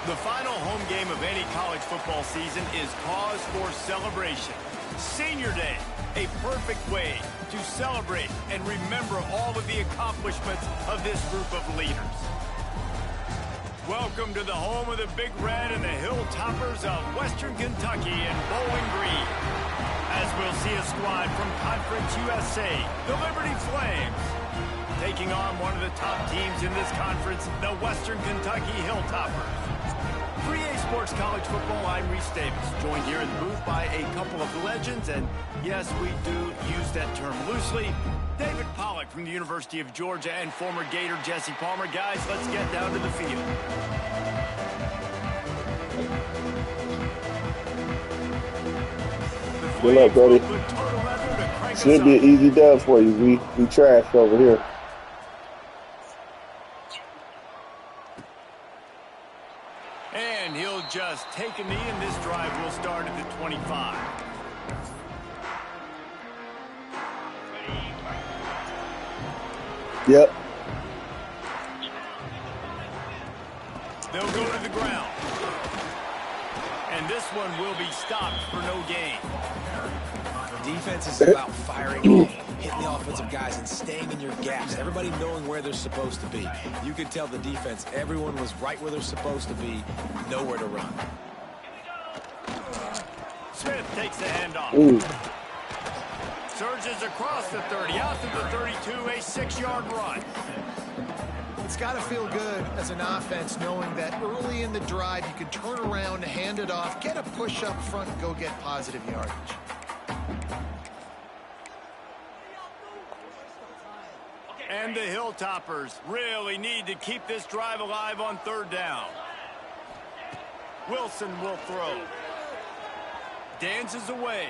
The final home game of any college football season is cause for celebration. Senior Day, a perfect way to celebrate and remember all of the accomplishments of this group of leaders. Welcome to the home of the Big Red and the Hilltoppers of Western Kentucky in Bowling Green. As we'll see a squad from Conference USA, the Liberty Flames, taking on one of the top teams in this conference, the Western Kentucky Hilltoppers. 3A Sports College Football, I'm Reese Davis, joined here in the booth by a couple of legends, and yes, we do use that term loosely. David Pollack from the University of Georgia and former Gator Jesse Palmer. Guys, let's get down to the field. Good luck, buddy. Should be an easy dub for you. We trash over here. And he'll just take a knee, and this drive will start at the 25. Yep. They'll go to the ground. And this one will be stopped for no gain. Defense is about firing, hitting the offensive guys, and staying in your gaps. Everybody knowing where they're supposed to be. You could tell the defense, everyone was right where they're supposed to be, nowhere to run. Smith takes the handoff. Surges across the 30, out to the 32, a 6-yard run. It's got to feel good as an offense knowing that early in the drive you can turn around, hand it off, get a push up front, and go get positive yardage. And the Hilltoppers really need to keep this drive alive on third down. Wilson will throw. Dances away.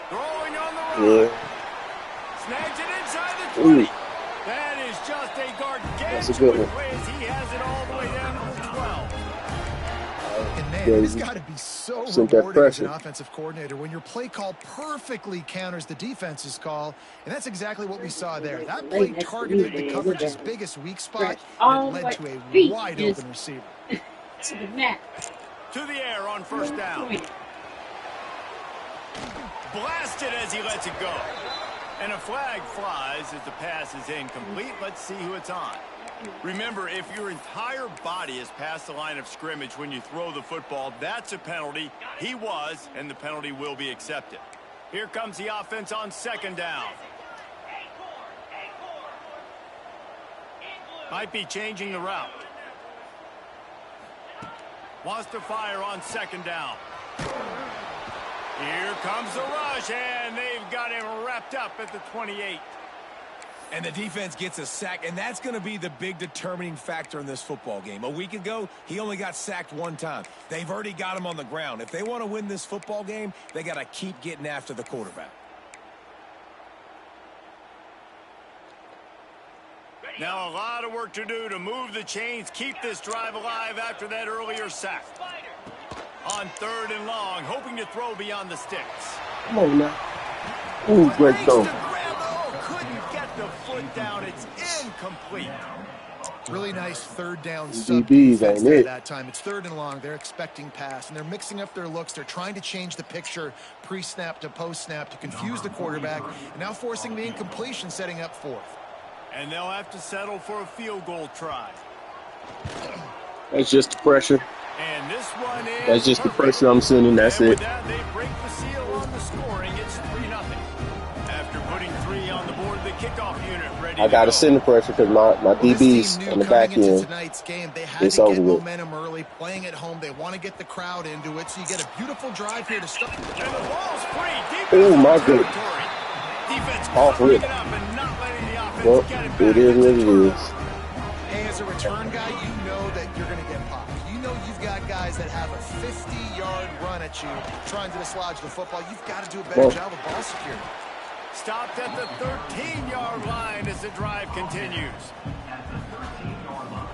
Throwing on the run. Snags it inside the 20. That is just a gargantuan play as he has it all the way down to the 12. And man, it's got to be so rewarding as an offensive coordinator when your play call perfectly counters the defense's call, and that's exactly what we saw there. That play targeted the coverage's biggest weak spot, and it led to a wide-open receiver. To the air on first down. Blasted as he lets it go. And a flag flies as the pass is incomplete. Let's see who it's on. Remember, if your entire body is past the line of scrimmage when you throw the football, that's a penalty. He was, and the penalty will be accepted. Here comes the offense on second down. Might be changing the route. Wants to fire on second down. Here comes the rush, and they've got him wrapped up at the 28. And the defense gets a sack, and that's going to be the big determining factor in this football game. A week ago, he only got sacked one time. They've already got him on the ground. If they want to win this football game, they got to keep getting after the quarterback. Now a lot of work to do to move the chains, keep this drive alive after that earlier sack. On third and long, hoping to throw beyond the sticks. Come on now. Ooh, great throw. Couldn't get the foot down. It's incomplete. Really nice third down DBs, ain't it? That time. It's third and long. They're expecting pass, and they're mixing up their looks. They're trying to change the picture pre-snap to post-snap to confuse the quarterback, and now forcing the incompletion, setting up fourth. And they'll have to settle for a field goal try. That's just the pressure. And this one is That's just the pressure I'm sending. That's and it. with that, they break the seal on kickoff unit ready I got to send the pressure because my DBs on the back end. Game, they had it's to over get with. momentum early, playing at home. They want to get the crowd into it, so you get a beautiful drive here to start. And the ball's free. Oh, my goodness. Defense Off rip. it up and not letting the offense Well, get it back. it is what it is. Hey, as a return guy, you know that you're going to get popped. You know you've got guys that have a 50-yard run at you trying to dislodge the football. You've got to do a better job of ball security. Stopped at the 13-yard line as the drive continues. At the 13-yard line.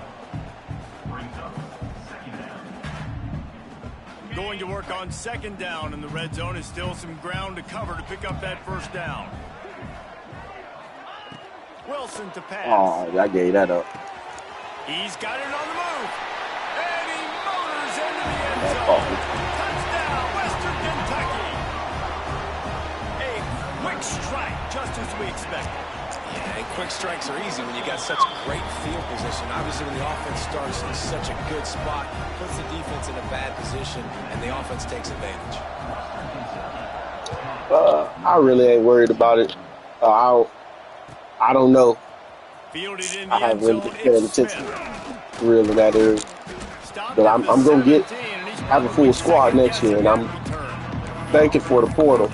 Brings up second down. Going to work on second down in the red zone is still some ground to cover to pick up that first down. Wilson to pass. Oh, I gave that up. He's got it on the move. And he motors into the end zone. Touchdown, Western Kentucky. A quick strike, just as we expected. Yeah, and quick strikes are easy when you got such great field position. Obviously, when the offense starts in such a good spot, puts the defense in a bad position, and the offense takes advantage. I really ain't worried about it. I don't know. Fielded in the I haven't end really zone, been paying it's attention Smith. real in that area. Stopped But at I'm the going to 17, and he's have a probably full squad second next year, and guessing I'm that return. thanking for the portal.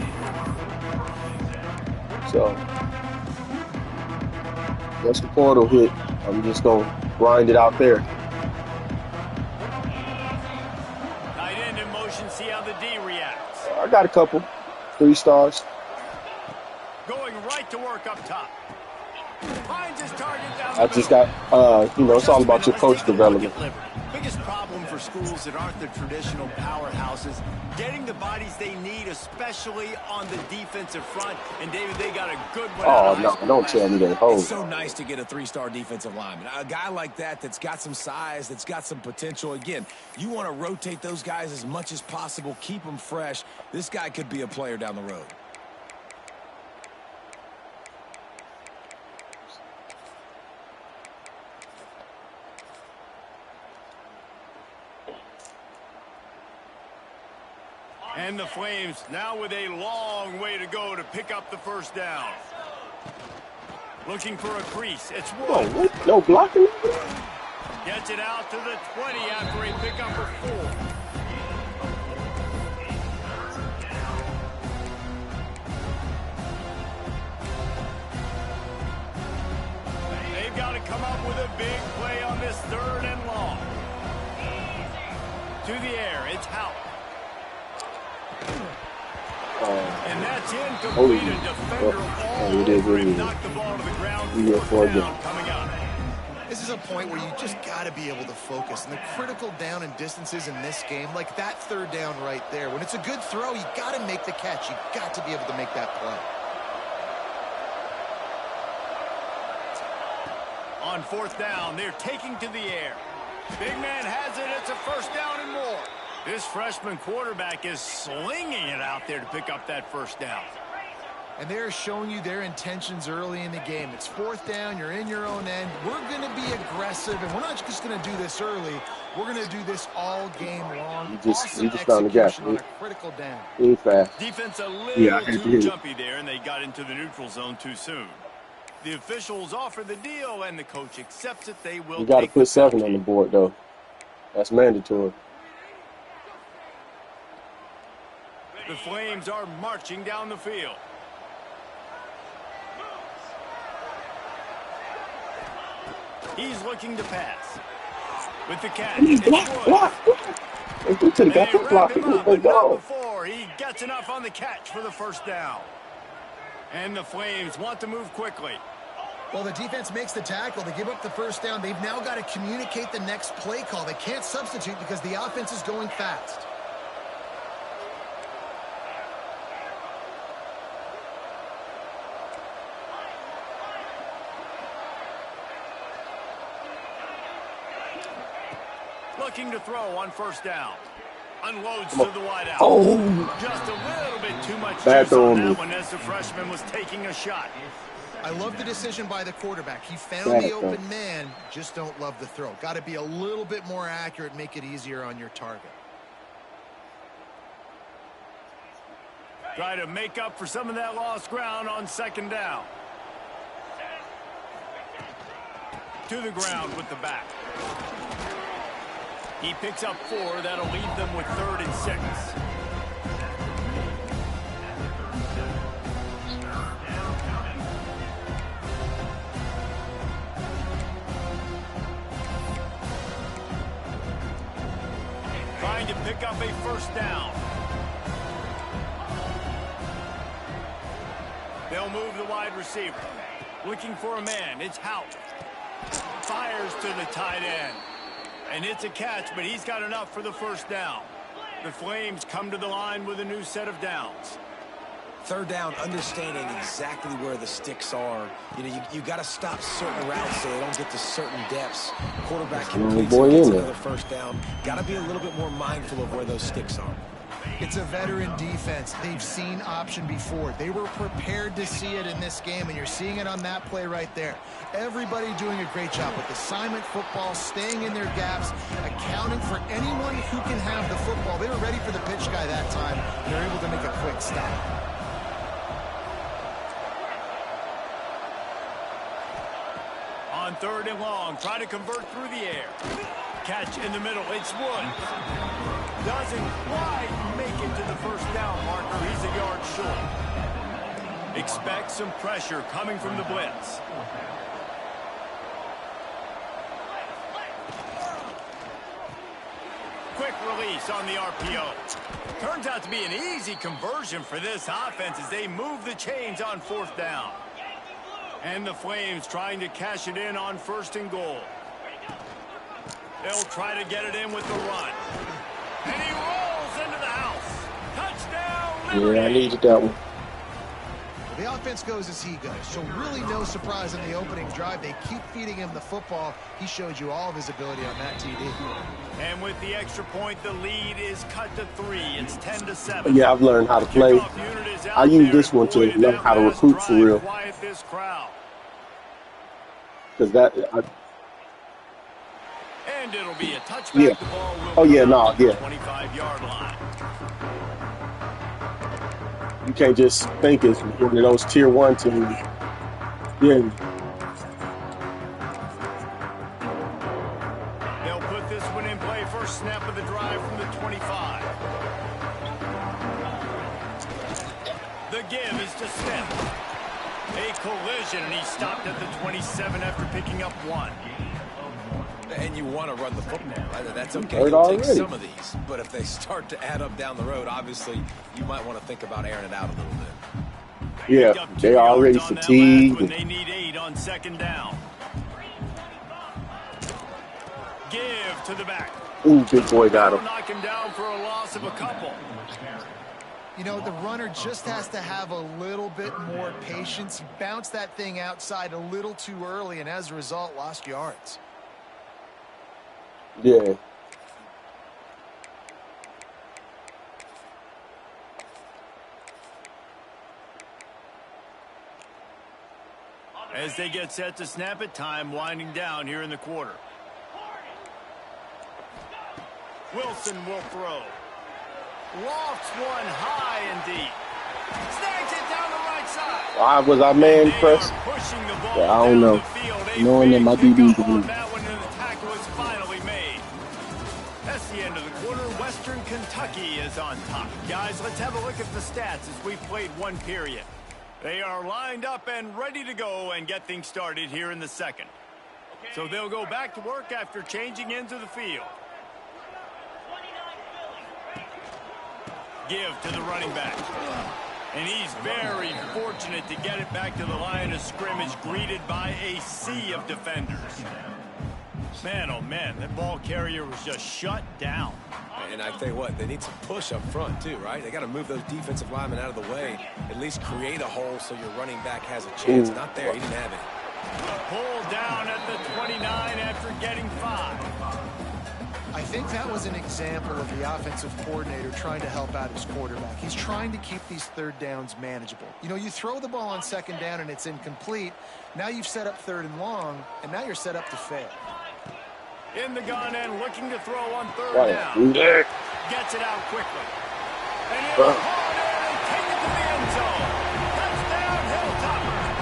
So once the portal hit, I'm just going to grind it out there. Tight end in motion, see how the D reacts. I got a couple 3 stars. Going right to work up top. Finds his target down the I just middle. got, it's all about your coach development. Biggest problem for schools that aren't the traditional powerhouses, getting the bodies they need, especially on the defensive front. And David, they got a good one. Oh, no, don't tell me they hold. It's so nice to get a 3-star defensive lineman. A guy like that's got some size, that's got some potential. Again, you want to rotate those guys as much as possible, keep them fresh. This guy could be a player down the road. And the Flames now with a long way to go to pick up the first down. Looking for a crease. It's Wood. Oh, what? No blocking? Gets it out to the 20 after a pickup of 4. They've got to come up with a big play on this 3rd and long. To the air, it's Houck. And that's incomplete. A defender all over him. Knocked the ball to the ground. Coming up. This is a point where you just got to be able to focus. And the critical down and distances in this game, like that 3rd down right there, when it's a good throw, you got to make the catch. You got to be able to make that play. On 4th down, they're taking to the air. Big man has it. It's a first down and more. This freshman quarterback is slinging it out there to pick up that first down. And they're showing you their intentions early in the game. It's 4th down. You're in your own end. We're going to be aggressive, and we're not just going to do this early. We're going to do this all game long. You just found the gap. On a critical down. Really fast. Defense a little too jumpy there, and they got into the neutral zone too soon. The officials offer the deal, and the coach accepts it. They will. You got to put 7 on the board, though. That's mandatory. The Flames are marching down the field. He's looking to pass. With the catch, Block. We could have got the block. Before he gets enough on the catch for the first down. And the Flames want to move quickly. Well, the defense makes the tackle. They give up the first down. They've now got to communicate the next play call. They can't substitute because the offense is going fast. Looking to throw on first down. Unloads to the wide out. Oh. Just a little bit too much Bad juice on throwing. that one as the freshman was taking a shot. I love the decision by the quarterback. He found the open man. Just don't love the throw. Got to be a little bit more accurate, make it easier on your target. Try to make up for some of that lost ground on second down. To the ground with the back. He picks up 4. That'll leave them with 3rd and 6. Trying to pick up a 1st down. They'll move the wide receiver. Looking for a man. It's Hout. Fires to the tight end. And it's a catch, but he's got enough for the 1st down. The Flames come to the line with a new set of downs. 3rd down, understanding exactly where the sticks are. You know, you got to stop certain routes so they don't get to certain depths. Quarterback completes and gets another 1st down. Got to be a little bit more mindful of where those sticks are. It's a veteran defense. They've seen option before. They were prepared to see it in this game, and you're seeing it on that play right there. Everybody doing a great job with assignment football, staying in their gaps, accounting for anyone who can have the football. They were ready for the pitch guy that time, and they're able to make a quick stop. On 3rd and long, try to convert through the air. Catch in the middle. It's Woods. Doesn't quite make it to the 1st down marker. He's a yard short. Expect some pressure coming from the blitz. Quick release on the RPO. Turns out to be an easy conversion for this offense as they move the chains on 4th down. And the Flames trying to cash it in on 1st and goal. They'll try to get it in with the run. And he rolls into the house. Touchdown, Liberty. Yeah, I needed that one. The offense goes as he goes, so really no surprise in the opening drive. They keep feeding him the football. He showed you all of his ability on that TD. And with the extra point, the lead is cut to 3. It's 10-7. Yeah, I've learned how to play. I use this one to learn how to recruit for real. Because and it'll be a touchback. Yeah. The ball will Oh, yeah, no, yeah. 25-yard line. You can't just think it's one of those tier 1 teams. Yeah. They'll put this one in play. First snap of the drive from the 25. The give is to Smith. A collision, and he stopped at the 27 after picking up 1. And you want to run the football, right? That's okay. Heard You'll take already. some of these, but if they start to add up down the road, obviously you might want to think about airing it out a little bit. Yeah, they already fatigued. When they need 8 on 2nd down. Give to the back. Ooh, big boy got him. Knock him down for a loss of a couple. You know, the runner just has to have a little bit more patience. He bounced that thing outside a little too early, and as a result, lost yards. Yeah. As they get set to snap it, time winding down here in the quarter. Wilson will throw. Lofts one high and deep. Snags it down the right side. Why was our man pressed? Pushing the ball Yeah, I don't down know. the field. Knowing that my DB Pick up on was that one, and the tackle is finally made. That's the end of the quarter. Western Kentucky is on top. Guys, let's have a look at the stats as we've played one period. They are lined up and ready to go and get things started here in the second. So they'll go back to work after changing into the field. Give to the running back. And he's very fortunate to get it back to the line of scrimmage, greeted by a sea of defenders. Man, oh man, that ball carrier was just shut down. And I tell you what, they need some push up front too, right? They got to move those defensive linemen out of the way, at least create a hole so your running back has a chance. Not there, he didn't have it. Pulled down at the 29 after getting 5. I think that was an example of the offensive coordinator trying to help out his quarterback. He's trying to keep these 3rd downs manageable. You know, you throw the ball on 2nd down and it's incomplete. Now you've set up 3rd and long, and now you're set up to fail. In the gun and looking to throw on 3rd down. Gets it out quickly. And he'll haul it in and take it to the end zone. Touchdown, Hilltoppers.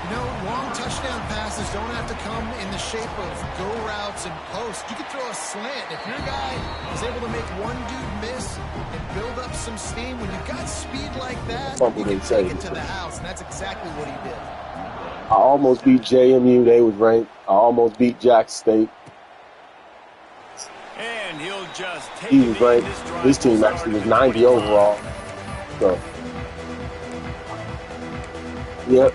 You know, long touchdown passes don't have to come in the shape of go routes and posts. You can throw a slant. If your guy is able to make one dude miss and build up some steam, when you've got speed like that, you can take it to the house, and that's exactly what he did. I almost beat JMU. They was ranked. I almost beat Jackson State. And he'll just take he was ranked. His team actually was 90 overall. So, yep.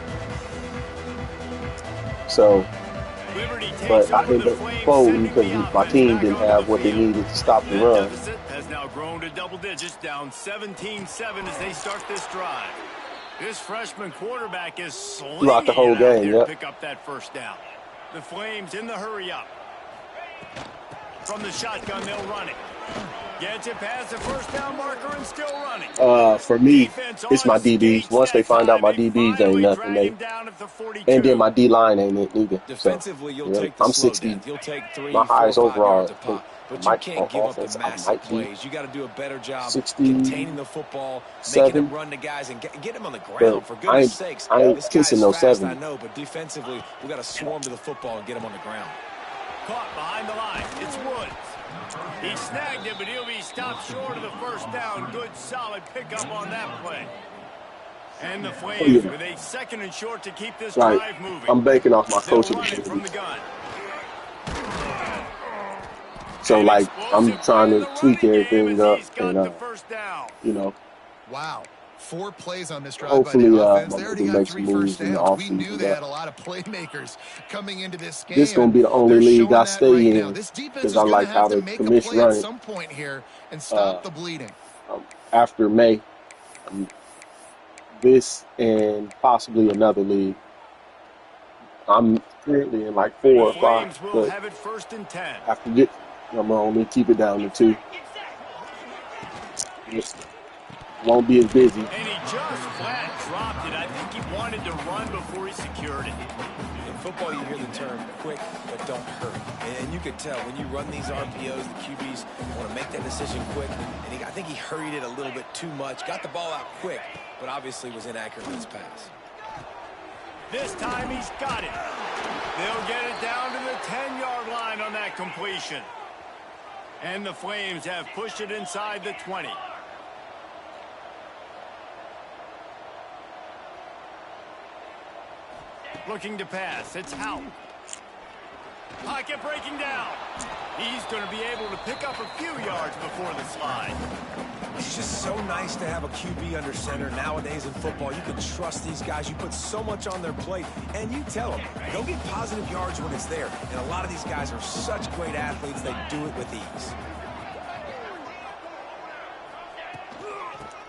So, but I ended up folding because my team didn't have what they needed to stop the run. Has now grown to double digits, down 17-7 as they start this drive. This freshman quarterback is slinging throughout the whole game. Yep. Pick up that first down. The Flames in the hurry up. From the shotgun, they'll run it. Gets it past the first down marker and still running. For me, it's my DBs. Once they find out my DBs ain't nothing, and then my D line ain't it either. Defensively, so, you'll take the I'm 60. You'll take 3, my 4, highest 5 overall. yards a pop, but you can't give up the massive plays. You got to do a better job containing the football, making them run the guys, and get them on the ground. For goodness sakes, I ain't this kissing guy's no fast, 70. I know, but defensively, we got to swarm to the football and get them on the ground. Caught behind the line. It's Woods. He snagged it, but he'll be stopped short of the first down. Good, solid pickup on that play. And the Flames with a 2nd and short to keep this drive moving. I'm banking off my coaching from the gun. So, like, I'm trying to tweak everything up and, you know. Wow. 4 plays on this drive hopefully, by the offense. They already got 3 first downs. We knew they had a yeah. lot of playmakers coming into this game. This is going to be the only league I stay in because I like how the commission run it. At some point here and stop the bleeding. After May, this and possibly another league. I'm currently in like 4 or 5. Will have it 1st and 10. After this, I'm going to keep it down to 2. Won't be as busy. And he just flat dropped it. I think he wanted to run before he secured it. In football, you hear the term quick, but don't hurry. And you can tell when you run these RPOs, the QBs want to make that decision quick. And I think he hurried it a little bit too much. Got the ball out quick, but obviously was inaccurate with his pass. This time he's got it. They'll get it down to the 10-yard line on that completion. And the Flames have pushed it inside the 20. Looking to pass. It's Howe. Pocket breaking down. He's going to be able to pick up a few yards before the slide. It's just so nice to have a QB under center nowadays in football. You can trust these guys. You put so much on their plate, and you tell them, go get positive yards when it's there. And a lot of these guys are such great athletes, they do it with ease.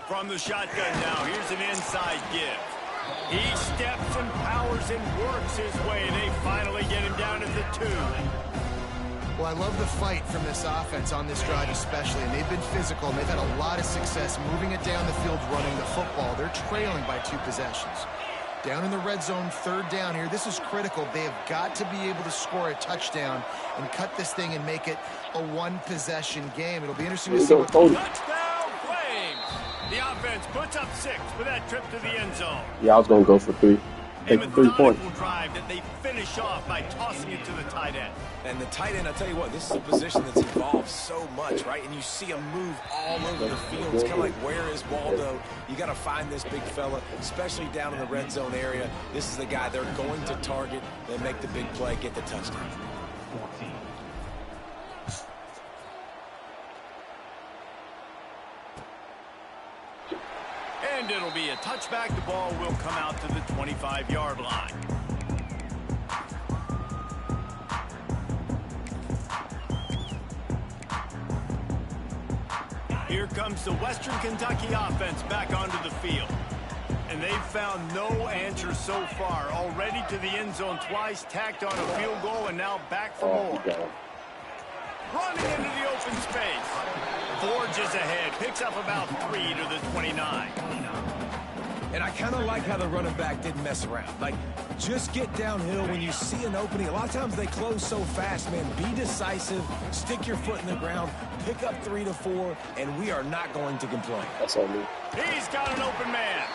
From the shotgun now, here's an inside give. He steps and powers and works his way. They finally get him down at the 2. Well, I love the fight from this offense on this drive especially, and they've been physical, and they've had a lot of success moving it down the field, running the football. They're trailing by 2 possessions. Down in the red zone, 3rd down here. This is critical. They have got to be able to score a touchdown and cut this thing and make it a 1-possession game. It'll be interesting to see what... Touchdown Flames! The offense puts up 6 with that trip to the end zone. Yeah, I was going to go for 3. Take the 3 points. Drive that they finish off by tossing it to the tight end. And the tight end, I'll tell you what, this is a position that's evolved so much, right? And you see him move all over the field. It's kind of like, where is Waldo? You got to find this big fella, especially down in the red zone area. This is the guy they're going to target. They make the big play, get the touchdown. 14. And it'll be a touchback. The ball will come out to the 25-yard line. Here comes the Western Kentucky offense back onto the field. And they've found no answer so far. Already to the end zone twice, tacked on a field goal, and now back for more. Running into the open space. Forges ahead, picks up about 3 to the 29. And I kind of like how the running back didn't mess around. Like, just get downhill when you see an opening. A lot of times they close so fast, man. Be decisive, stick your foot in the ground, pick up 3 to 4, and we are not going to complain. That's on me. He's got an open man.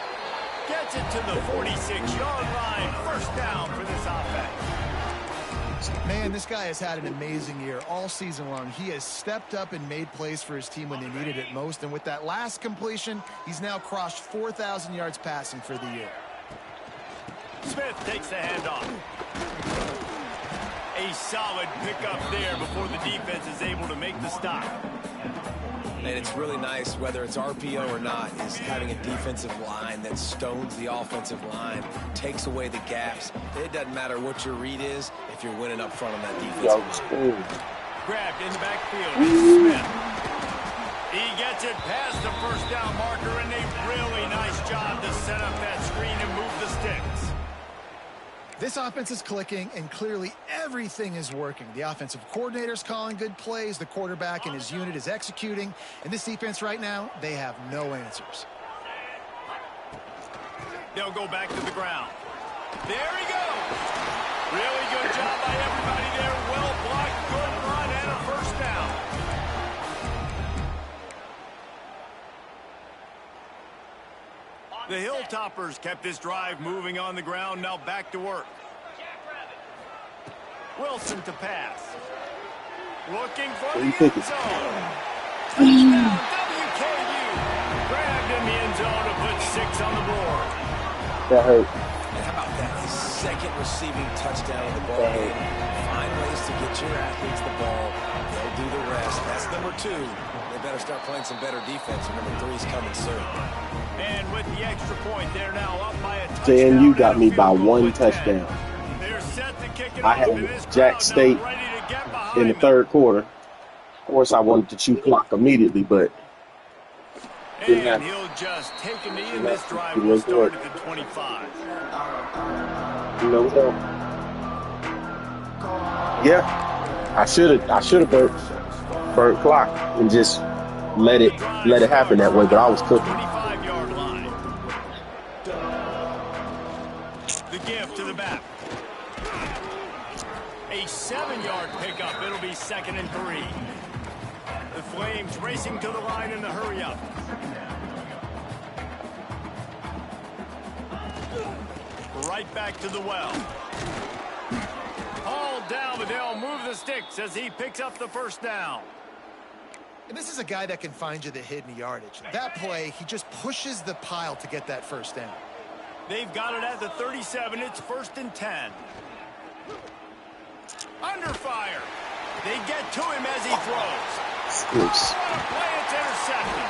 Gets it to the 46-yard line. First down for this offense. Man, this guy has had an amazing year all season long. He has stepped up and made plays for his team when they needed it most. And with that last completion, he's now crossed 4,000 yards passing for the year. Smith takes the handoff. A solid pickup there before the defense is able to make the stop. And it's really nice, whether it's RPO or not, is having a defensive line that stones the offensive line, takes away the gaps. It doesn't matter what your read is if you're winning up front on that defensive line. Grabbed in the backfield. Smith. He gets it past the first down marker, and a really nice job to set up that screen and move the sticks. This offense is clicking, and clearly everything is working. The offensive coordinator's calling good plays. The quarterback and his unit is executing. And this defense right now, they have no answers. They'll go back to the ground. There he goes. Really good job by everybody there. Well blocked, good run, and a first down. The Hilltoppers kept this drive moving on the ground. Now back to work. Wilson to pass. Looking for the end zone. Touchdown, WKU. Grabbed in the end zone to put 6 on the board. That hurt. And how about that? His second receiving touchdown in the ball game. Find ways to get your athletes the ball. They'll do the rest. That's number 2. They better start playing some better defense. And number 3 is coming soon. And with the extra point, they're now up by a touchdown. JMU got me by 1 touchdown. They're set to kick it I off, had and this Jack crowd State now ready to get in the behind third quarter. Of course, I wanted to chew clock immediately, but them. And he'll just take a knee, and this drive will start at the 25. no doubt. Yeah, I should have burnt clock and just let it happen that way, but I was cooking. 25-yard line. The give to the back. A 7-yard pickup. It'll be 2nd and 3. The Flames racing to the line in the hurry up. Right back to the well. Hauled down, but they'll move the sticks as he picks up the first down. And this is a guy that can find you the hidden yardage. That play, he just pushes the pile to get that first down. They've got it at the 37. It's 1st and 10. Under fire. They get to him as he throws. What a play, it's intercepted.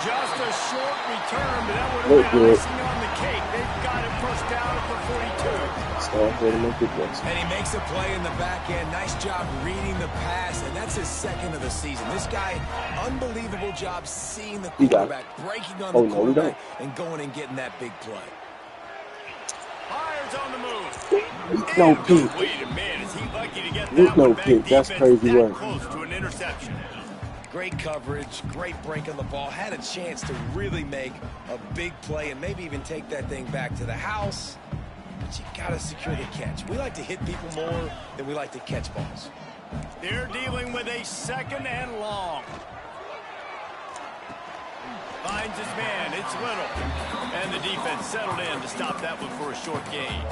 Just a short return, but that would have been icing on the cake. They've got it pushed down at the 42. And he makes a play in the back end. Nice job reading the pass, and that's his 2nd of the season. This guy, unbelievable job seeing the quarterback, breaking on the quarterback, and going and getting that big play. Fires on the move. No pick. Wait a minute, is he lucky to get There's that no one back? pick. That's Defense crazy that work. close to an interception. Great coverage, great break on the ball. Had a chance to really make a big play and maybe even take that thing back to the house. But you got to secure the catch. We like to hit people more than we like to catch balls. They're dealing with a 2nd and long. Finds his man. It's Little. And the defense settled in to stop that one for a short gain.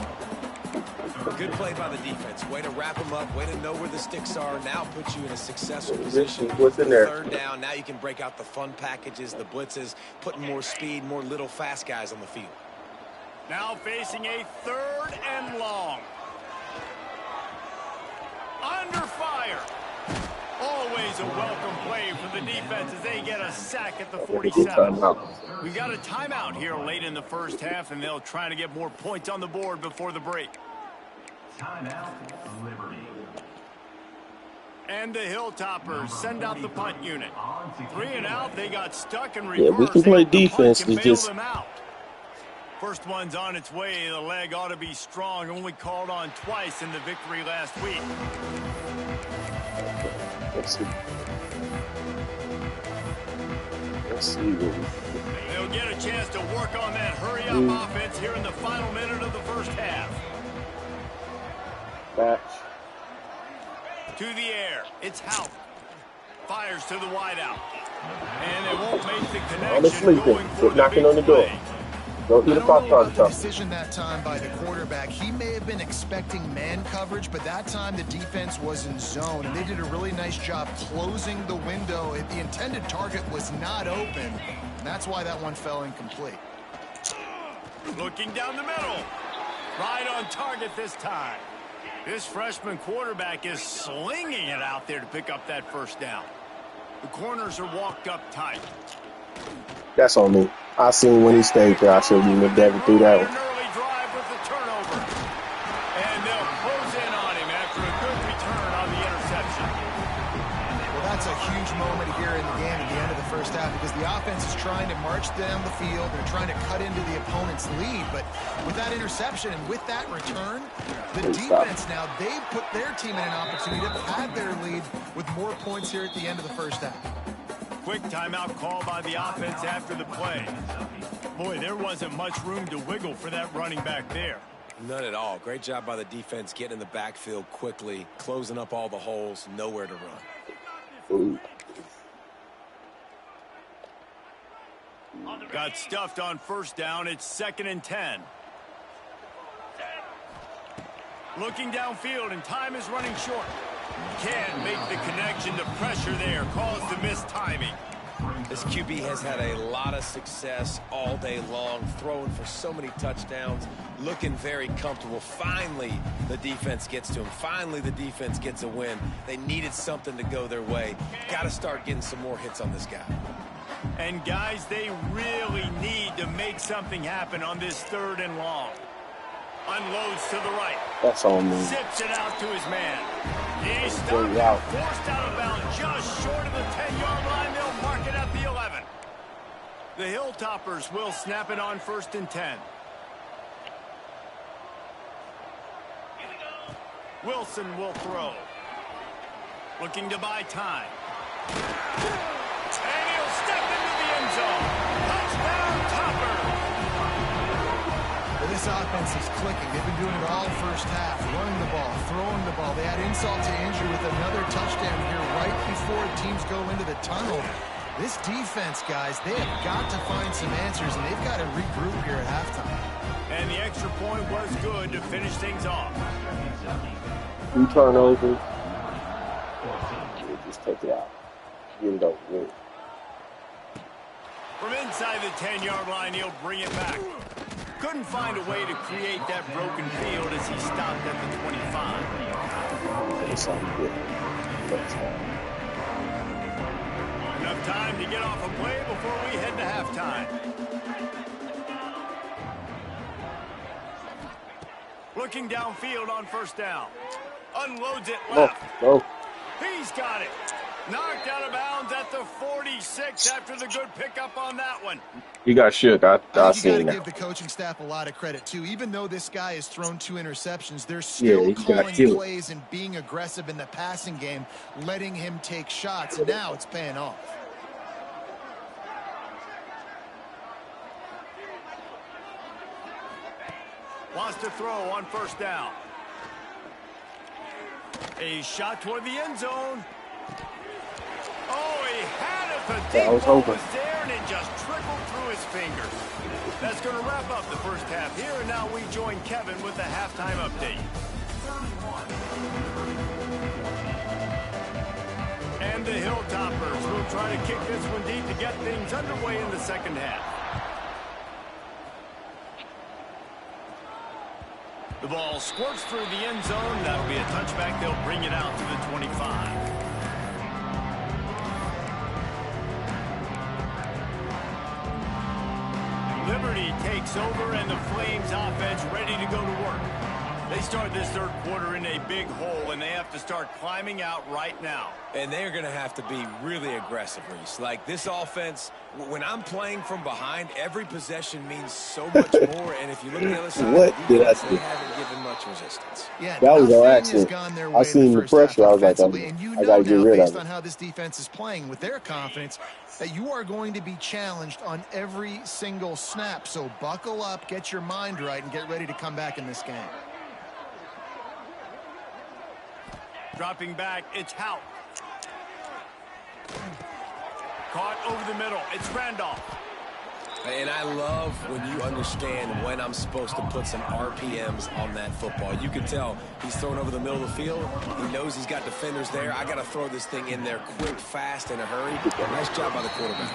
Good play by the defense. Way to wrap them up. Way to know where the sticks are. Now puts you in a successful position. What's in there? 3rd down. Now you can break out the fun packages, the blitzes, putting more speed, more little fast guys on the field. Now facing a 3rd and long. Under fire. Always a welcome play for the defense as they get a sack at the 47. We've got a timeout here late in the first half, and they'll try to get more points on the board before the break. Timeout, Liberty. And the Hilltoppers send out the punt unit. 3 and out, they got stuck in reverse. Yeah, we can play defense. It's just them out. First one's on its way. The leg ought to be strong. Only called on twice in the victory last week. let's see. They'll get a chance to work on that hurry-up offense here in the final minute of the first half. Match. To the air. It's Houck. Fires to the wideout. And they won't make the connection. Honestly, going for quit knocking on the door. play. Go eat I a don't pop know tart about the decision that time by the quarterback. He may have been expecting man coverage, but that time the defense was in zone, and they did a really nice job closing the window. The intended target was not open, and that's why that one fell incomplete. Looking down the middle. Right on target this time. This freshman quarterback is slinging it out there to pick up that first down. The corners are walked up tight. That's on me. I seen when he stayed there. I said, you never threw that one. An early drive with the turnover. And they'll close in on him after a good return on the interception. Well, that's a huge moment here in the game at the end of the first half because the offense is trying to march down the field. They're trying to cut into the opponent's lead. But with that interception and with that return, the defense now, they've put their team in an opportunity to pad their lead with more points here at the end of the first half. Quick timeout call by the offense after the play. Boy, there wasn't much room to wiggle for that running back there. None at all. Great job by the defense getting in the backfield quickly, closing up all the holes, nowhere to run. Ooh. Got stuffed on first down. It's 2nd and 10. Looking downfield, and time is running short. Can't make the connection. The pressure there caused the missed timing. This QB has had a lot of success all day long, throwing for so many touchdowns, looking very comfortable. Finally, the defense gets to him. Finally, the defense gets a win. They needed something to go their way. Got to start getting some more hits on this guy. And, guys, they really need to make something happen on this 3rd and long. Unloads to the right. That's on me. Zips it out to his man. He's stopped, forced out of bounds just short of the 10-yard line. They'll mark it at the 11. The Hilltoppers will snap it on 1st and 10. Wilson will throw. Looking to buy time. And he'll step into the end zone. Touchdown, Toppers. This offense is clicking. They've been doing it all first half, running the ball, throwing the ball. They had insult to injury with another touchdown here right before teams go into the tunnel. This defense, guys, they have got to find some answers, and they've got to regroup here at halftime. And the extra point was good to finish things off. 2 turnovers. Just take it out. Get it over with. From inside the 10-yard line, he'll bring it back. Couldn't find a way to create that broken field as he stopped at the 25. That's all good. Enough time to get off a play before we head to halftime. Looking downfield on first down. Unloads it left. Oh. He's got it. Knocked out of bounds at the 46 after the good pickup on that one. He got shook. I seen you got to that. give the coaching staff a lot of credit, too. Even though this guy has thrown 2 interceptions, they're still calling plays and being aggressive in the passing game, letting him take shots, and now it's paying off. Wants to throw on first down. A shot toward the end zone. Oh, he had it. The deep ball was there, and it just trickled through his fingers. That's going to wrap up the first half here, and now we join Kevin with the halftime update. And the Hilltoppers will try to kick this one deep to get things underway in the second half. The ball squirts through the end zone. That'll be a touchback. They'll bring it out to the 25. Liberty takes over, and the Flames offense ready to go to work. They start this third quarter in a big hole, and they have to start climbing out right now. And they're going to have to be really aggressive, Reese. Like, this offense, when I'm playing from behind, every possession means so much more. And if you look at the other side, they haven't given much resistance. Yeah, that was no accident. I seen the pressure. I was like, I got to get rid of it. Based on how this defense is playing with their confidence, that you are going to be challenged on every single snap. So buckle up, get your mind right, and get ready to come back in this game. Dropping back, it's Hout. Caught over the middle. It's Randolph. And I love when you understand when I'm supposed to put some RPMs on that football. You can tell he's throwing over the middle of the field. He knows he's got defenders there. I got to throw this thing in there quick, fast, in a hurry. Nice job by the quarterback.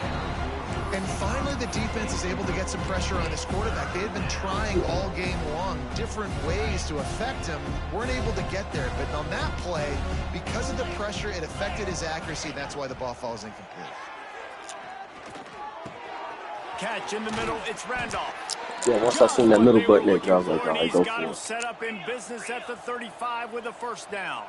And finally, the defense is able to get some pressure on this quarterback. They had been trying all game long different ways to affect him. Weren't able to get there. But on that play, because of the pressure, it affected his accuracy. And that's why the ball falls incomplete. Catch in the middle. It's Randolph. Yeah, once I seen that middle button, I was like, all right, go He's got for him it. set up in business at the 35 with a first down.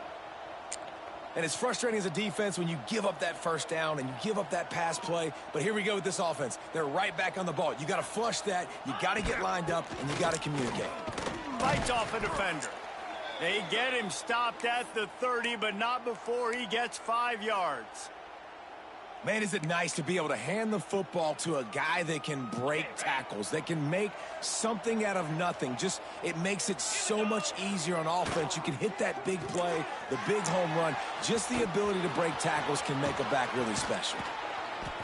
And it's frustrating as a defense when you give up that first down and you give up that pass play. But here we go with this offense. They're right back on the ball. You got to flush that. You got to get lined up, and you got to communicate. Fights off a defender. They get him stopped at the 30, but not before he gets 5 yards. Man, is it nice to be able to hand the football to a guy that can break tackles, that can make something out of nothing. Just, it makes it so much easier on offense. You can hit that big play, the big home run. Just the ability to break tackles can make a back really special.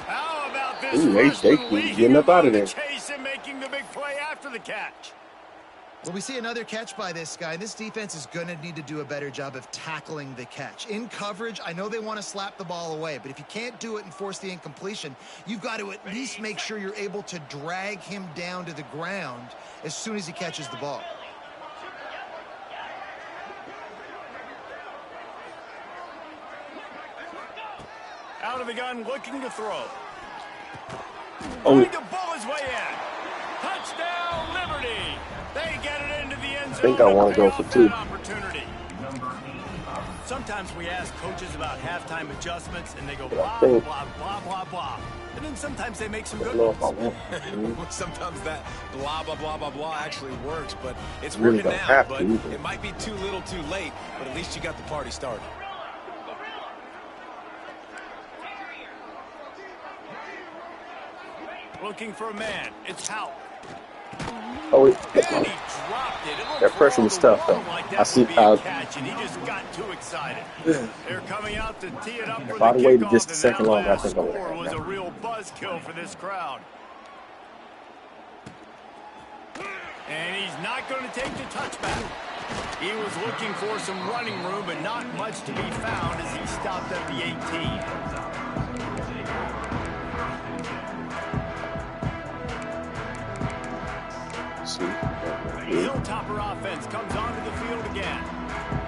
How about this? Ooh, they keep getting up out of there. Chase and making the big play after the catch. Well, we see another catch by this guy. This defense is going to need to do a better job of tackling the catch. In coverage, I know they want to slap the ball away, but if you can't do it and force the incompletion, you've got to at least make sure you're able to drag him down to the ground as soon as he catches the ball. Out of the gun, looking to throw. Oh. Going to bull his way in. Touchdown, Liberty. They get it into the end zone. I think I want to go for 2. Sometimes we ask coaches about halftime adjustments, and they go blah, blah, blah, blah, blah. And then sometimes they make some good ones. Sometimes that blah, blah, blah, blah, blah actually works, but it's Really working don't now. have But to either. it might be too little too late, but at least you got the party started. Looking for a man. It's Howe. Oh, And he dropped it. that pressure was tough, though. Like I see. catch, and he just got too excited. They're coming out to tee it up for If I'd the have waited kickoff, just a and second that longer, I last think I would score have was had a real buzzkill for this crowd. And he's not going to take the touchback. He was looking for some running room, but not much to be found as he stopped at the 18. Hilltopper offense comes onto the field again.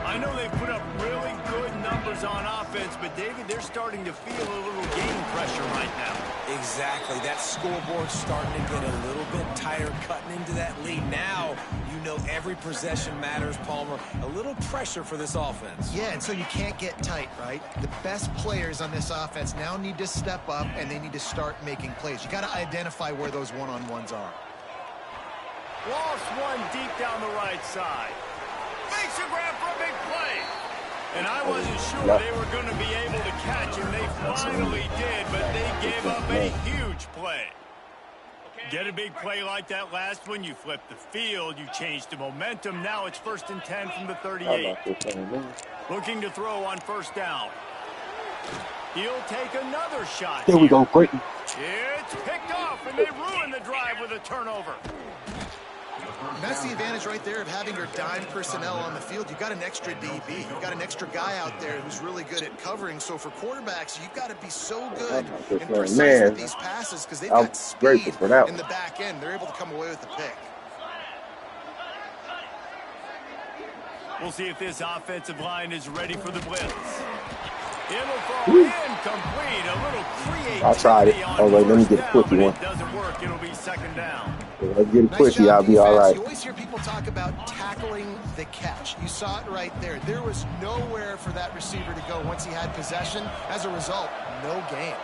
I know they've put up really good numbers on offense, but David, they're starting to feel a little game pressure right now. Exactly. That scoreboard's starting to get a little bit tighter, cutting into that lead. Now, you know every possession matters, Palmer. A little pressure for this offense. Yeah, and so you can't get tight, right? The best players on this offense now need to step up, and they need to start making plays. You got to identify where those one-on-ones are. Lost one deep down the right side. Makes a grab for a big play. And I wasn't sure they were going to be able to catch him. They finally did, but they gave up a huge play. Get a big play like that last one, you flip the field, you change the momentum. Now it's 1st and 10 from the 38. Looking to throw on first down. He'll take another shot. Here we go, great. It's picked off, and they ruin the drive with a turnover. And that's the advantage right there of having your dime personnel on the field. You've got an extra DB. You've got an extra guy out there who's really good at covering. So for quarterbacks, you've got to be so good and precise with these passes because they've got speed in the back end. They're able to come away with the pick. We'll see if this offensive line is ready for the blitz. It'll fall incomplete. A little creativity. I tried it. Oh, wait, let me get a quickie one. It doesn't work. It'll be 2nd down. Let's get a quickie. I'll be all right. You always hear people talk about tackling the catch. You saw it right there. There was nowhere for that receiver to go once he had possession. As a result, no gain.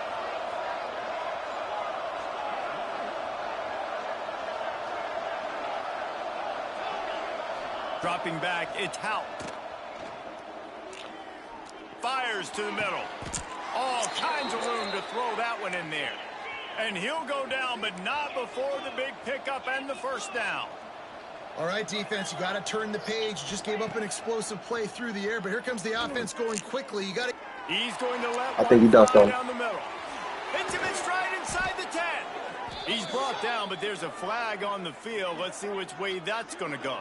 Dropping back, it's Howe. Fires to the middle. All kinds of room to throw that one in there. And he'll go down, but not before the big pickup and the first down. All right, defense, you got to turn the page. You just gave up an explosive play through the air, but here comes the offense going quickly. You got to. He's going to let I think he does, though. down the middle. Hits him in stride inside the 10. He's brought down, but there's a flag on the field. Let's see which way that's going to go.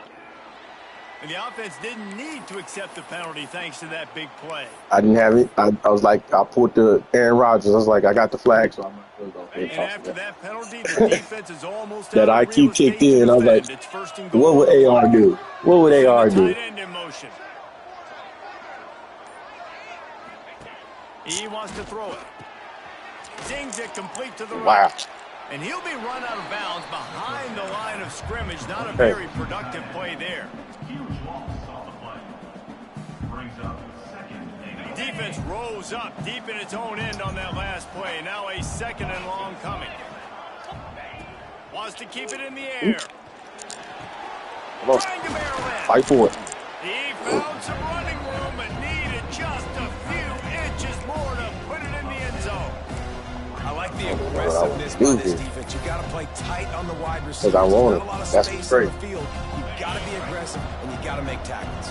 And the offense didn't need to accept the penalty thanks to that big play. I didn't have it. I was like, I pulled the Aaron Rodgers. I was like, I got the flag, so I'm not going to go ahead. And after that penalty, the defense is almost that out of real IQ kicked estate in. to I was like, defend. It's first and goal. what would AR do? What would AR do? Tight end in motion. He wants to throw it. Zings it complete to the right. Wow. And he'll be run out of bounds behind the line of scrimmage. Not a very productive play there. Huge loss off the play. Brings up second and goal. Defense rose up deep in its own end on that last play. Now a second and long coming. Wants to keep it in the air. Come on. Trying to barrel in. Fight for it. He found some running room but needed just a few inches more to put it in the end zone. I like the aggressiveness by this defense. You got to play tight on the wide receivers. Because I want Not a lot of it. That's space great. on the field. You got to be aggressive and you got to make tackles.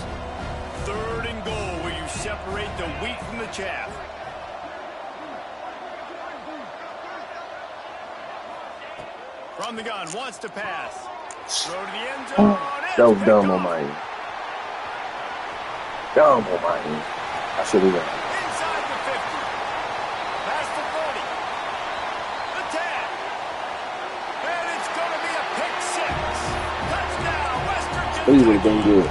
Third and goal where you separate the wheat from the chaff. From the gun, wants to pass. Throw to the end zone. That was dumb on my end. Dumb on my end. I should have done. Inside the 50. Past the 40. The 10. And it's going to be a pick six. Touchdown, Western He would have been good.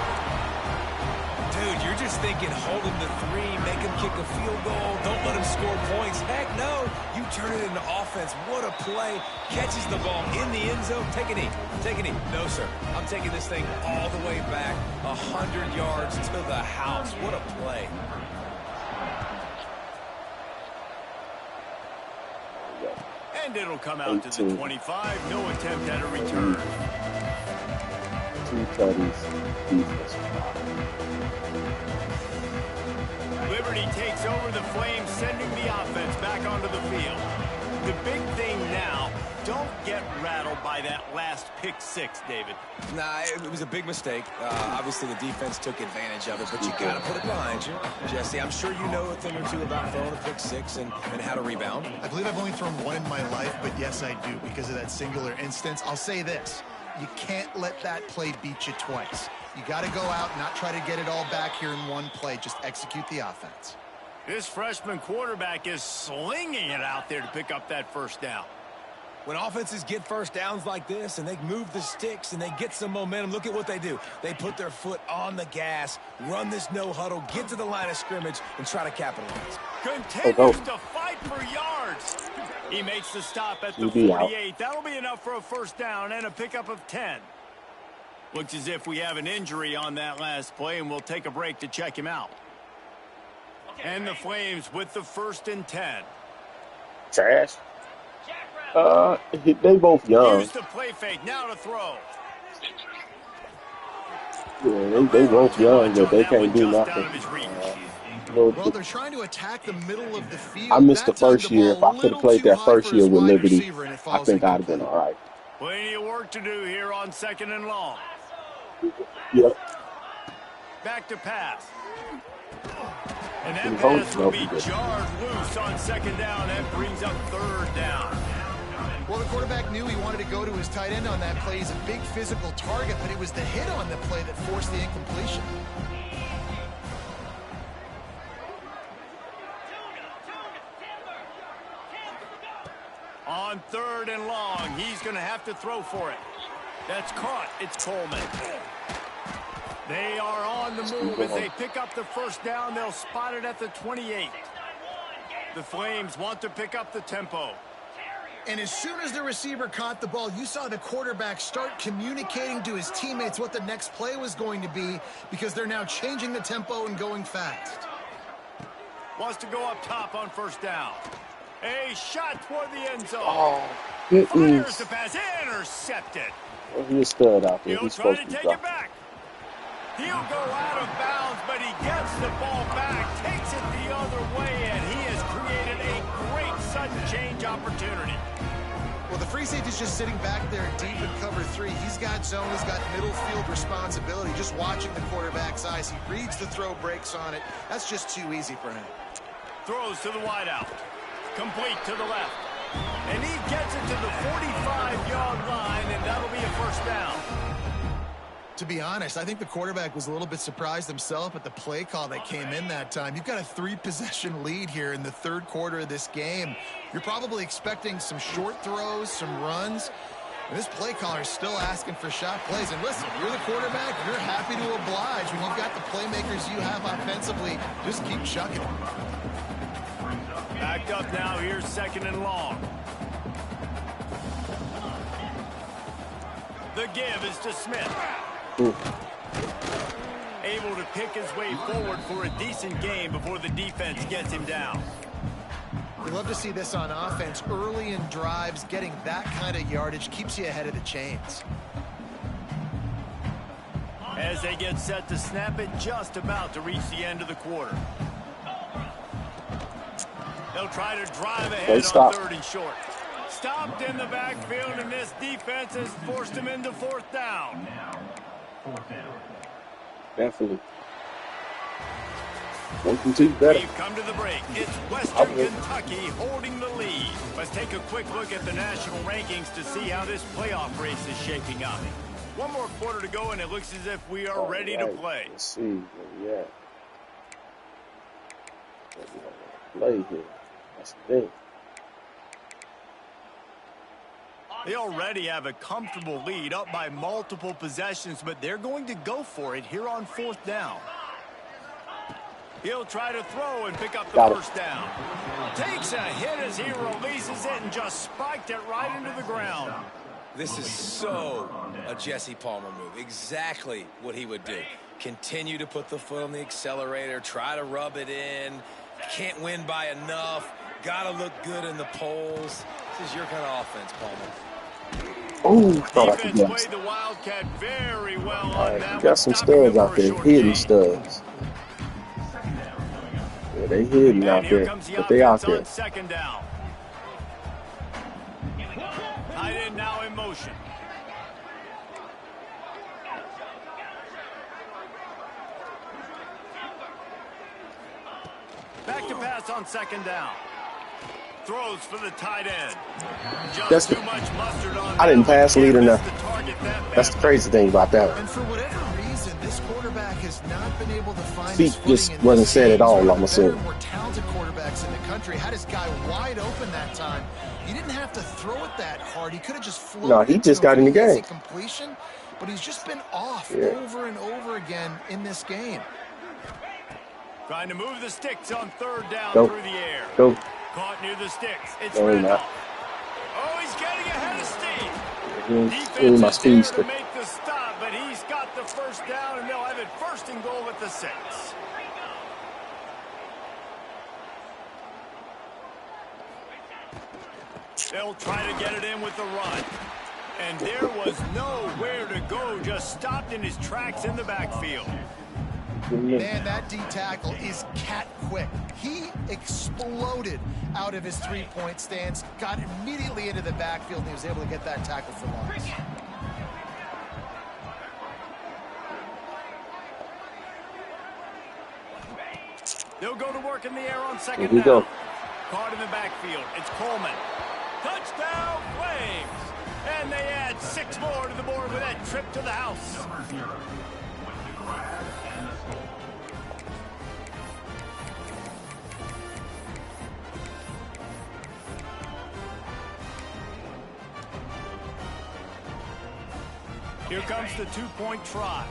Dude, you're just thinking hold him to 3, make him kick a field goal, don't let him score points. Heck no, you turn it into offense. What a play. Catches the ball in the end zone. Take a knee. Take a knee. No, sir. I'm taking this thing all the way back 100 yards to the house. What a play. And it'll come out to the 25. No attempt at a return. 2 tutties. Defense. Liberty takes over the Flames, sending the offense back onto the field. The big thing now, don't get rattled by that last pick six, David. Nah, it was a big mistake. Obviously, the defense took advantage of it, but you got to put it behind you. Jesse, I'm sure you know a thing or two about throwing a pick six and how to rebound. I believe I've only thrown one in my life, but yes, I do because of that singular instance. I'll say this. You can't let that play beat you twice. You got to go out and not try to get it all back here in one play. Just execute the offense. This freshman quarterback is slinging it out there to pick up that first down. When offenses get first downs like this and they move the sticks and they get some momentum, look at what they do. They put their foot on the gas, run this no huddle, get to the line of scrimmage, and try to capitalize. Continues to fight for yards. He makes the stop at the 48. That'll be enough for a first down and a pickup of 10. Looks as if we have an injury on that last play, and we'll take a break to check him out. And the Flames with the 1st and 10. Trash. They both young. Use the play fake, now to throw. Yeah, they both young, but they can't do nothing. Well, they're trying to attack the middle of the field. I missed the first year. If I could have played that first year with Liberty, I think I'd have been all right. Plenty of work to do here on 2nd and long. Yep. Back to pass. And that pass will be jarred loose on 2nd down. That brings up 3rd down. Well, the quarterback knew he wanted to go to his tight end on that play. He's a big physical target, but it was the hit on the play that forced the incompletion. On 3rd and long, he's going to have to throw for it. That's caught. It's Coleman. They are on the move. As they pick up the first down, they'll spot it at the 28. The Flames want to pick up the tempo. And as soon as the receiver caught the ball, you saw the quarterback start communicating to his teammates what the next play was going to be because they're now changing the tempo and going fast. Wants to go up top on 1st down. A shot toward the end zone. Oh, Fires the pass. Intercepted. He's a stud out there. He'll He's try supposed to to take be it back. He'll go out of bounds, but he gets the ball back, takes it the other way, and he has created a great sudden change opportunity. Well, the free safety's just sitting back there deep in cover 3. He's got zone. He's got middle field responsibility. Just watching the quarterback's eyes. He reads the throw, breaks on it. That's just too easy for him. Throws to the wideout. Complete to the left. And he gets it to the 45-yard line, and that'll be a first down. To be honest, I think the quarterback was a little bit surprised himself at the play call that came in that time. You've got a 3-possession lead here in the third quarter of this game. You're probably expecting some short throws, some runs. And this play caller is still asking for shot plays. And listen, you're the quarterback. You're happy to oblige when you've got the playmakers you have offensively. Just keep chucking them. Backed up now. Here's 2nd and long. The give is to Smith. Ooh. Able to pick his way forward for a decent game before the defense gets him down. We love to see this on offense. Early in drives, getting that kind of yardage keeps you ahead of the chains. As they get set to snap it, just about to reach the end of the quarter. They'll try to drive ahead on 3rd and short. Stopped in the backfield, and this defense has forced him into 4th down. Definitely. One can do better. We've come to the break. It's Western Kentucky holding the lead. Let's take a quick look at the national rankings to see how this playoff race is shaping up. One more quarter to go, and it looks as if we are ready to play. Let's see where we at. Play here. That's the thing. They already have a comfortable lead, up by multiple possessions, but they're going to go for it here on 4th down. He'll try to throw and pick up the first down. Takes a hit as he releases it and just spiked it right into the ground. This is so a Jesse Palmer move. Exactly what he would do. Continue to put the foot on the accelerator, try to rub it in. Can't win by enough. Got to look good in the polls. This is your kind of offense, Palmer. Oh, thought I could Defense guess. played the Wildcat very well on that. Got some studs out there, hidden studs. Yeah, they hidden out there, but they out there. 2nd down. Tight end now in motion. Back to pass on 2nd down. Throws for the tight end. Just too much mustard on. I didn't pass lead enough. That's the crazy thing about that one. And for whatever reason, this quarterback has not been able to find See, his footing this in wasn't this said at stage. all, One of I'm the better, assuming. more talented quarterbacks in the country had his guy wide open that time. He didn't have to throw it that hard. He could have just floated. No, he just got in the game. Completion, but he's just been off Yeah. over and over again in this game. Trying to move the sticks on 3rd down Go. through the air. Go. Caught near the sticks. It's No, he's Randolph. not. Oh, he's getting ahead of steam. Really my Defense is speed there to stick. make the stop, but he's got the first down, and they'll have it 1st and goal at the 6. They'll try to get it in with the run. And there was nowhere to go, just stopped in his tracks in the backfield. Man, that D tackle is cat quick. He exploded out of his 3-point stance, got immediately into the backfield, and he was able to get that tackle for loss. They'll go to work in the air on 2nd Here we down. go. Caught in the backfield. It's Coleman. Touchdown, Flames! And they add 6 more to the board with that trip to the house. Here comes the 2-point try.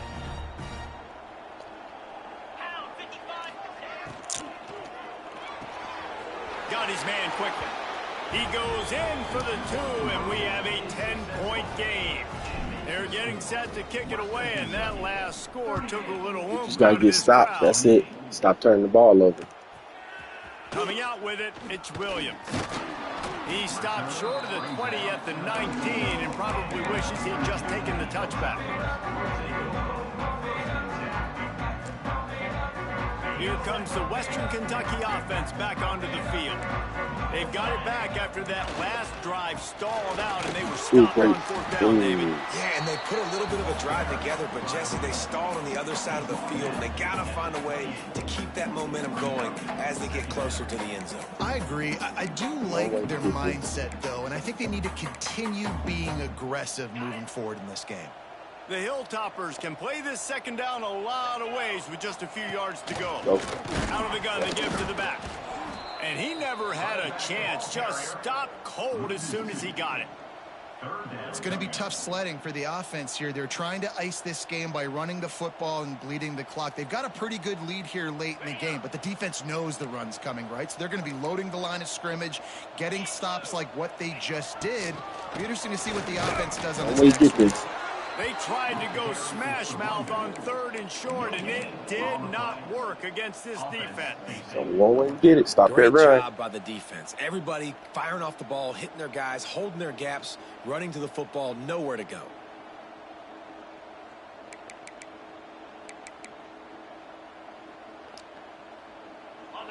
Got his man quickly. He goes in for the 2, and we have a 10-point game. They're getting set to kick it away, and that last score took a little oomph. Just gotta get stopped. That's it. Stop turning the ball over. Coming out with it, it's Williams. He stopped short of the 20 at the 19 and probably wishes he'd just taken the touchback. Here comes the Western Kentucky offense back onto the field. They've got it back after that last drive stalled out, and they were stopped on 4th down, David. Yeah, and they put a little bit of a drive together, but Jesse, they stalled on the other side of the field, and they got to find a way to keep that momentum going as they get closer to the end zone. I agree. I do like their mindset, though, and I think they need to continue being aggressive moving forward in this game. The Hilltoppers can play this 2nd down a lot of ways with just a few yards to go. Out of the gun, they give to the back. And he never had a chance. Just stopped cold as soon as he got it. It's going to be tough sledding for the offense here. They're trying to ice this game by running the football and bleeding the clock. They've got a pretty good lead here late in the game, but the defense knows the run's coming, right? So they're going to be loading the line of scrimmage, getting stops like what they just did. It'll be interesting to see what the offense does on this next one. They tried to go smash mouth on 3rd and short, and it did not work against this defense. So one way to get it. Stop that run. Great job by the defense. Everybody firing off the ball, hitting their guys, holding their gaps, running to the football, nowhere to go.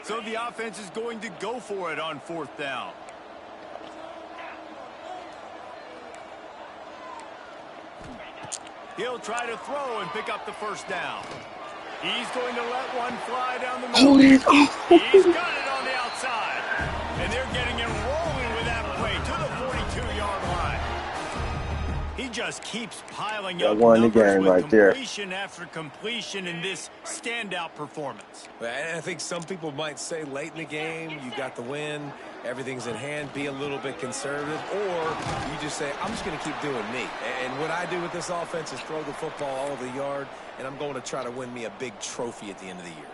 So the offense is going to go for it on 4th down. He'll try to throw and pick up the 1st down. He's going to let one fly down the middle. He's got it on the outside. And they're getting it rolling with that play to the 42-yard line. He just keeps piling up numbers with completion after completion in this standout performance. And I think some people might say late in the game, you got the win, everything's in hand, be a little bit conservative, or you just say, I'm just going to keep doing me. And what I do with this offense is throw the football all over the yard, and I'm going to try to win me a big trophy at the end of the year.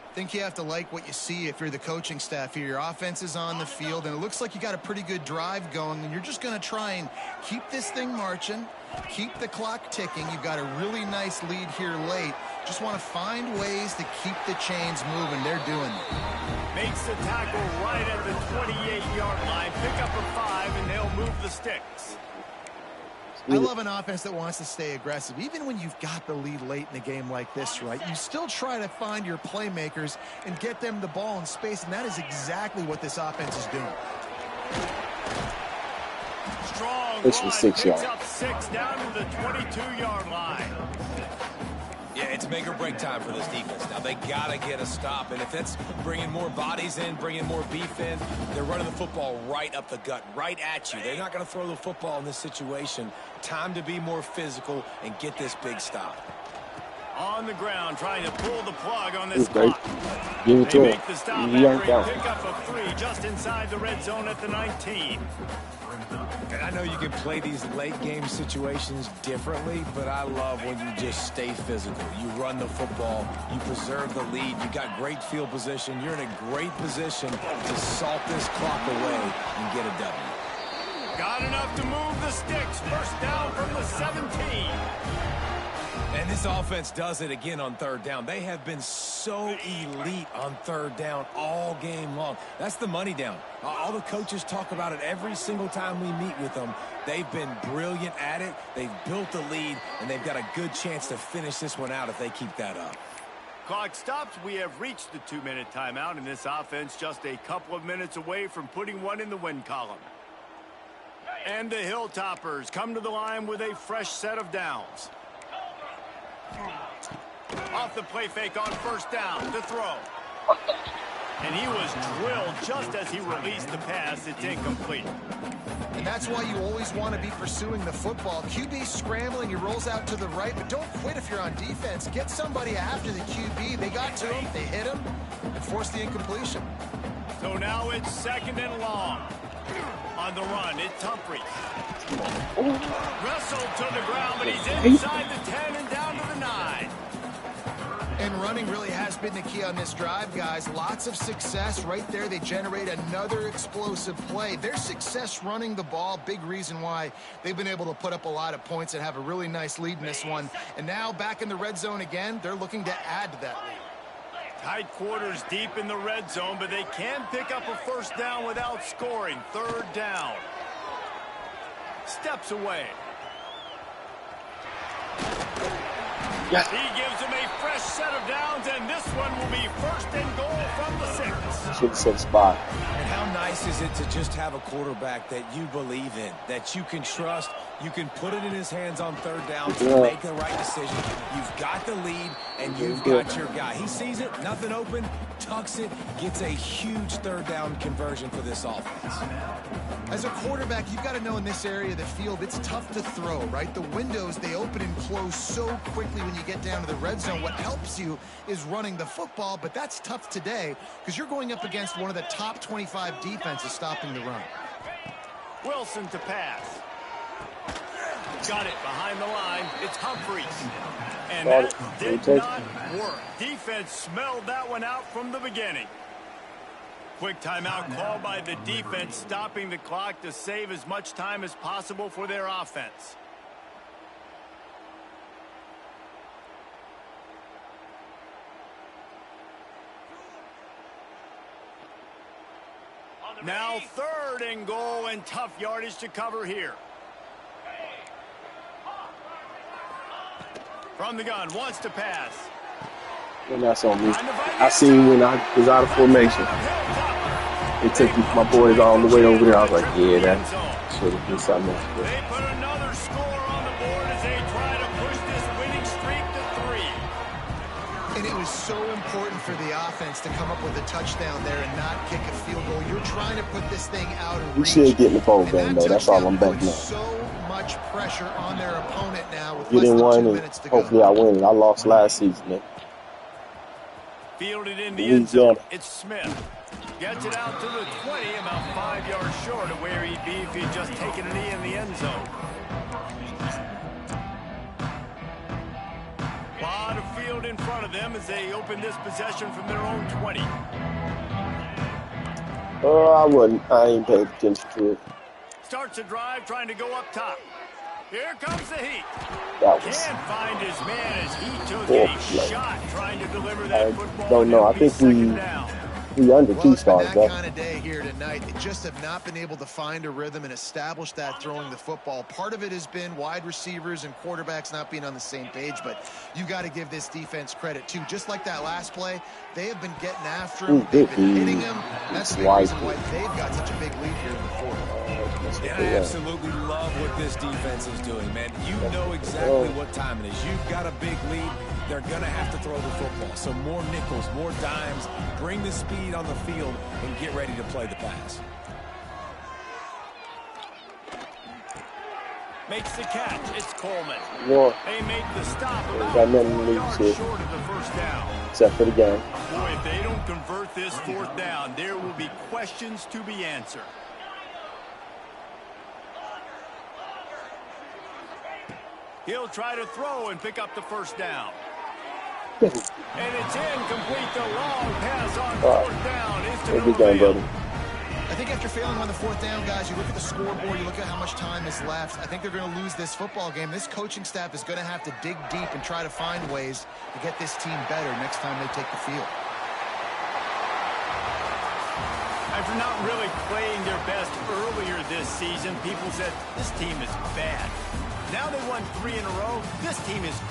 I think you have to like what you see if you're the coaching staff here. Your offense is on the field, and it looks like you got a pretty good drive going, and you're just going to try and keep this thing marching, keep the clock ticking. You've got a really nice lead here late. Just want to find ways to keep the chains moving. They're doing it. Makes the tackle right at the 28-yard line. Pick up a 5, and they'll move the sticks. I love an offense that wants to stay aggressive. Even when you've got the lead late in a game like this, right, you still try to find your playmakers and get them the ball in space, and that is exactly what this offense is doing. Strong this was 6 yards. Picks up 6 down to the 22-yard line. Yeah, it's make or break time for this defense. Now, they got to get a stop, and if that's bringing more bodies in, bringing more beef in, they're running the football right up the gut, right at you. They're not going to throw the football in this situation. Time to be more physical and get this big stop. On the ground, trying to pull the plug on this clock. Give it to him. Make the stop after he pick up a 3 just inside the red zone at the 19. And I know you can play these late game situations differently, but I love when you just stay physical. You run the football, you preserve the lead, you got great field position, you're in a great position to salt this clock away and get a W. Got enough to move the sticks. 1st down from the 17. And this offense does it again on 3rd down. They have been so elite on 3rd down all game long. That's the money down. All the coaches talk about it every single time we meet with them. They've been brilliant at it. They've built the lead, and they've got a good chance to finish this one out if they keep that up. Clock stops. We have reached the 2-minute timeout, and this offense just a couple of minutes away from putting one in the win column. And the Hilltoppers come to the line with a fresh set of downs. Off the play fake on 1st down to throw. And he was drilled just as he released the pass. It's incomplete. And that's why you always want to be pursuing the football. QB scrambling, he rolls out to the right, but don't quit if you're on defense. Get somebody after the QB. They got to him, they hit him, and forced the incompletion. So now it's 2nd and long. On the run, it's Humphrey. Wrestled to the ground, but he's inside the 10 and down to the 9. And running really has been the key on this drive, guys. Lots of success right there. They generate another explosive play. Their success running the ball, big reason why they've been able to put up a lot of points and have a really nice lead in this one. And now back in the red zone again, they're looking to add to that lead. Tight quarters deep in the red zone, but they can pick up a 1st down without scoring. 3rd down. Steps away. He gives him a fresh set of downs, and this one will be first and goal from the 6. Should have said spot. And how nice is it to just have a quarterback that you believe in, that you can trust, you can put it in his hands on third down to make the right decision. You've got the lead, and you've got your guy. He sees it, nothing open, tucks it, gets a huge third down conversion for this offense. As a quarterback, you've got to know in this area of the field, it's tough to throw, right? The windows, they open and close so quickly when you get down to the red zone. What helps you is running the football, but that's tough today because you're going up against one of the top 25 defenses stopping the run. Wilson to pass. Got it behind the line. It's Humphries. And that did not work. Defense smelled that one out from the beginning. Quick timeout call by the defense, stopping the clock to save as much time as possible for their offense. Now 3rd and goal, and tough yardage to cover here. From the gun, wants to pass. And that's on me. I seen when I was out of formation. They took my boys all the way over there. I was like, yeah, that should have been something else. They put another score on the board as they try to push this winning streak to 3. And it was so important for the offense to come up with a touchdown there and not kick a field goal. You're trying to put this thing out of reach. We should get in the bowl game, though. That's all I'm betting on. So much pressure on their opponent now with Get less in than 2 one, minutes to and go. hopefully I win it. I lost last season, man. Fielded in the end zone. It's Smith. Gets it out to the 20, about 5 yards short of where he'd be if he'd just taken a knee in the end zone. Lot of field in front of them as they open this possession from their own 20. I ain't paid attention to it. Starts a drive trying to go up top. Here comes the heat. That was Can't find his man as he took awful. a shot trying to deliver that I football. don't know. I It'll be think we second down. under Well, 2 it's been stars, that bro. kind of day here tonight. They just have not been able to find a rhythm and establish that throwing the football. Part of it has been wide receivers and quarterbacks not being on the same page, but you got to give this defense credit too. Just like that last play, they have been getting after him. They've been hitting him. That's the big reason why they've got such a big lead here in the 4th. And I absolutely love what this defense is doing, man. You know exactly what time it is. You've got a big lead. They're going to have to throw the football. So more nickels, more dimes, bring the speed on the field, and get ready to play the pass. Makes the catch. It's Coleman. Yeah. They make the stop about Got nothing to 4 lose yards here. short of the first down. Except for the game. Boy, if they don't convert this 4th down, there will be questions to be answered. He'll try to throw and pick up the first down. And it's incomplete. The long pass on 4th down is to Good no game, avail. buddy. I think after failing on the 4th down, guys, you look at the scoreboard, you look at how much time is left. I think they're going to lose this football game. This coaching staff is going to have to dig deep and try to find ways to get this team better next time they take the field. After not really playing their best earlier this season, people said this team is bad. Now they won 3 in a row. This team is good.